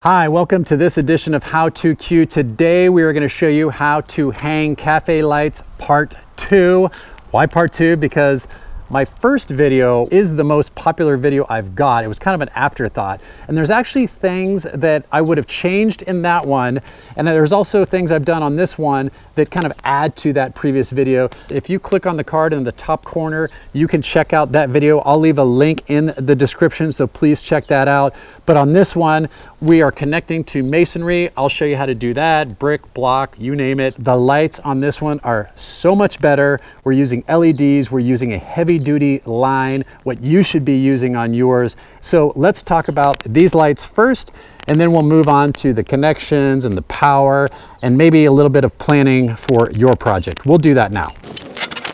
Hi, welcome to this edition of How To Q. Today we are going to show you how to hang cafe lights part 2. Why part 2? Because my first video is the most popular video I've got. It was kind of an afterthought. And there's actually things that I would have changed in that one. And there's also things I've done on this one that kind of add to that previous video. If you click on the card in the top corner, you can check out that video. I'll leave a link in the description, so please check that out. But on this one, we are connecting to masonry. I'll show you how to do that. Brick, block, you name it. The lights on this one are so much better. We're using LEDs. We're using a heavy duty line, what you should be using on yours. So let's talk about these lights first, and then we'll move on to the connections and the power and maybe a little bit of planning for your project. We'll do that now.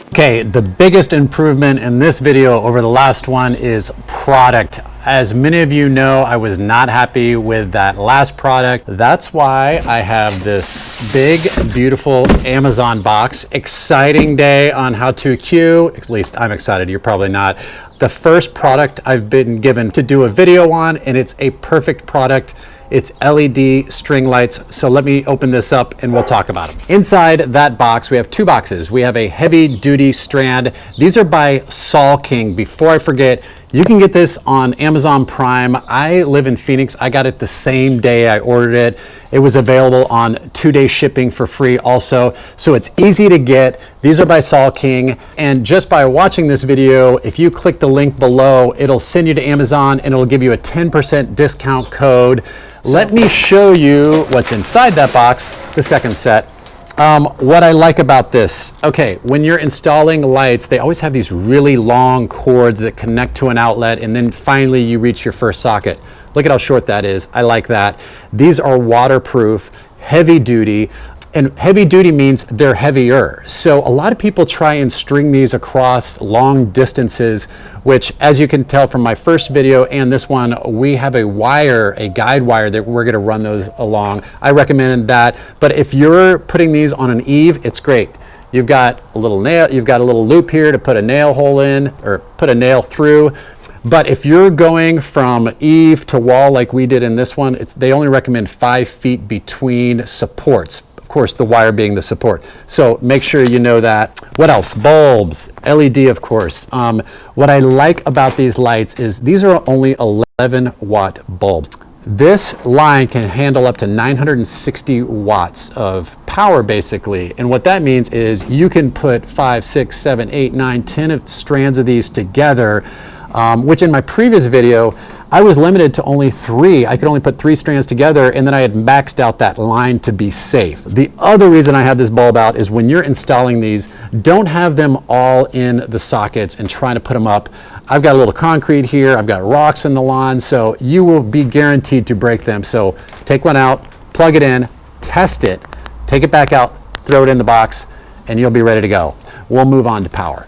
Okay, the biggest improvement in this video over the last one is product. As many of you know, I was not happy with that last product. That's why I have this big, beautiful Amazon box. Exciting day on How To Q. At least I'm excited, you're probably not. The first product I've been given to do a video on, and it's a perfect product. It's LED string lights. So let me open this up and we'll talk about them. Inside that box, we have two boxes. We have a heavy duty strand. These are by Sol King. Before I forget, you can get this on Amazon Prime. I live in Phoenix. I got it the same day I ordered it. It was available on 2-day shipping for free also. So it's easy to get. These are by Sol King. And just by watching this video, if you click the link below, it'll send you to Amazon and it'll give you a 10% discount code. Let me show you what's inside that box, the second set. What I like about this, okay, when you're installing lights, they always have these really long cords that connect to an outlet, and then finally you reach your first socket. Look at how short that is. I like that. These are waterproof, heavy duty. And heavy duty means they're heavier. So a lot of people try and string these across long distances, which, as you can tell from my first video and this one, we have a wire, a guide wire that we're gonna run those along. I recommend that. But if you're putting these on an eave, it's great. You've got a little nail, you've got a little loop here to put a nail hole in or put a nail through. But if you're going from eave to wall like we did in this one, they only recommend 5 feet between supports. Of course, the wire being the support. So make sure you know that. What else? Bulbs, LED, of course. What I like about these lights is these are only 11-watt bulbs. This line can handle up to 960 watts of power, basically. And what that means is you can put 5, 6, 7, 8, 9, 10 strands of these together, which in my previous video, I was limited to only 3. I could only put 3 strands together, and then I had maxed out that line to be safe. The other reason I have this bulb out is when you're installing these, don't have them all in the sockets and trying to put them up. I've got a little concrete here, I've got rocks in the lawn, so you will be guaranteed to break them. So take one out, plug it in, test it, take it back out, throw it in the box, and you'll be ready to go. We'll move on to power.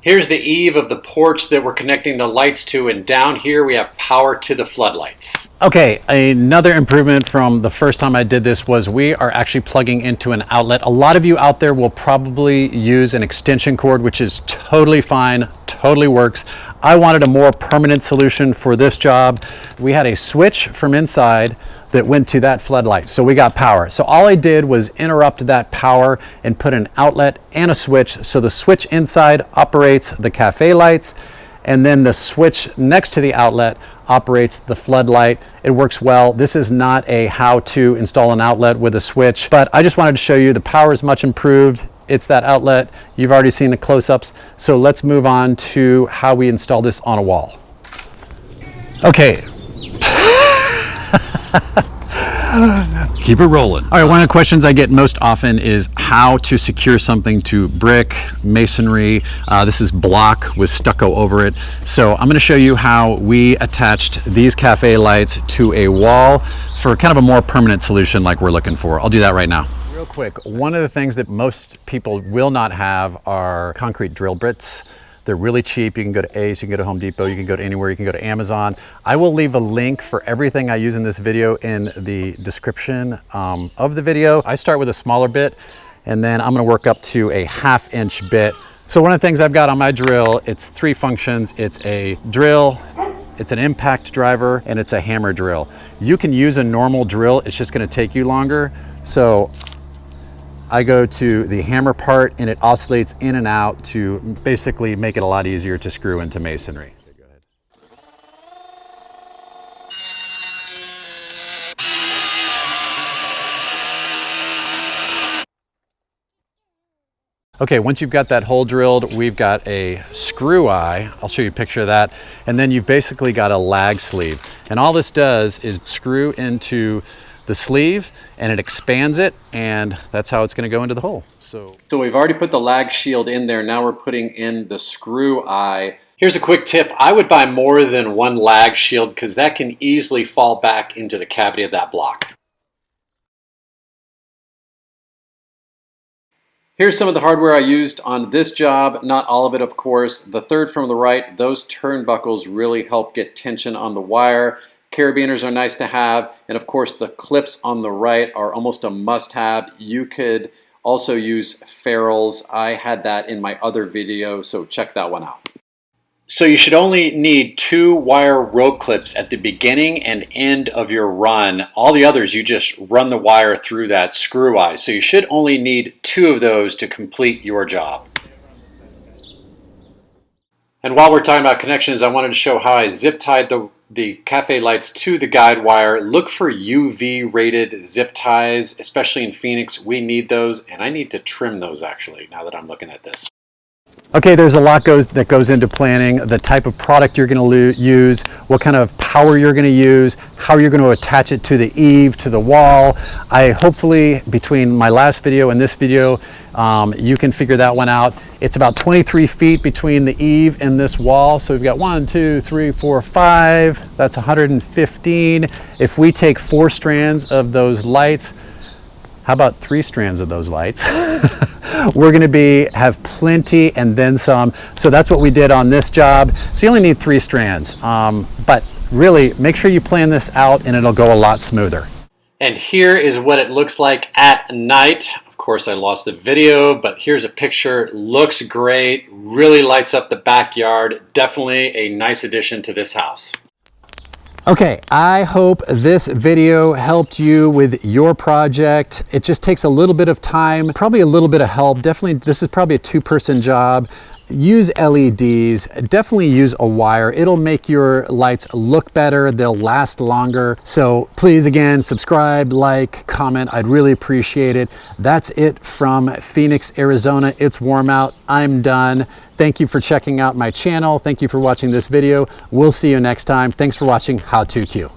Here's the eave of the porch that we're connecting the lights to, and down here we have power to the floodlights. Okay, another improvement from the first time I did this was we are actually plugging into an outlet. A lot of you out there will probably use an extension cord, which is totally fine, totally works. I wanted a more permanent solution for this job. We had a switch from inside that went to that floodlight. So we got power. So all I did was interrupt that power and put an outlet and a switch. So the switch inside operates the cafe lights, and then the switch next to the outlet operates the floodlight. It works well. This is not a how to install an outlet with a switch, but I just wanted to show you the power is much improved. It's that outlet. You've already seen the close-ups. So let's move on to how we install this on a wall. Okay. Keep it rolling. All right, one of the questions I get most often is how to secure something to brick, masonry. This is block with stucco over it. So I'm gonna show you how we attached these cafe lights to a wall for kind of a more permanent solution like we're looking for. I'll do that right now. Real quick, one of the things that most people will not have are concrete drill bits. They're really cheap. You can go to Ace, you can go to Home Depot, you can go to anywhere, you can go to Amazon. I will leave a link for everything I use in this video in the description of the video. I start with a smaller bit, and then I'm gonna work up to a 1/2 inch bit. So one of the things I've got on my drill, it's 3 functions. It's a drill, It's an impact driver and it's a hammer drill. You can use a normal drill, it's just gonna take you longer. So I go to the hammer part and it oscillates in and out to basically make it a lot easier to screw into masonry. Okay, once you've got that hole drilled, we've got a screw eye. I'll show you a picture of that. And then you've basically got a lag sleeve. And all this does is screw into the sleeve and it expands it, and that's how it's gonna go into the hole. So we've already put the lag shield in there. Now we're putting in the screw eye. Here's a quick tip. I would buy more than one lag shield because that can easily fall back into the cavity of that block. Here's some of the hardware I used on this job, not all of it of course. The third from the right, those turnbuckles really help get tension on the wire. Carabiners are nice to have, and of course the clips on the right are almost a must-have. You could also use ferrules. I had that in my other video, so check that one out. So you should only need 2 wire rope clips at the beginning and end of your run. All the others, you just run the wire through that screw eye. So you should only need 2 of those to complete your job. And while we're talking about connections, I wanted to show how I zip tied the cafe lights to the guide wire. Look for UV rated zip ties, especially in Phoenix. We need those, and I need to trim those actually, now that I'm looking at this. Okay, there's a lot that goes into planning, the type of product you're going to use, what kind of power you're going to use, how you're going to attach it to the eave, to the wall. I hopefully, between my last video and this video, you can figure that one out. It's about 23 feet between the eave and this wall. So we've got 1, 2, 3, 4, 5. That's 115. If we take 4 strands of those lights, how about 3 strands of those lights? We're gonna have plenty and then some. So that's what we did on this job. So you only need 3 strands, but really make sure you plan this out and it'll go a lot smoother. And here is what it looks like at night. Of course I lost the video, but here's a picture. Looks great, really lights up the backyard. Definitely a nice addition to this house. Okay, I hope this video helped you with your project. It just takes a little bit of time, probably a little bit of help. Definitely, this is probably a 2-person job. Use LEDs, definitely use a wire. It'll make your lights look better, they'll last longer. So please again, subscribe, like, comment, I'd really appreciate it. That's it from Phoenix, Arizona. It's warm out, I'm done. Thank you for checking out my channel. Thank you for watching this video. We'll see you next time. Thanks for watching How To Q.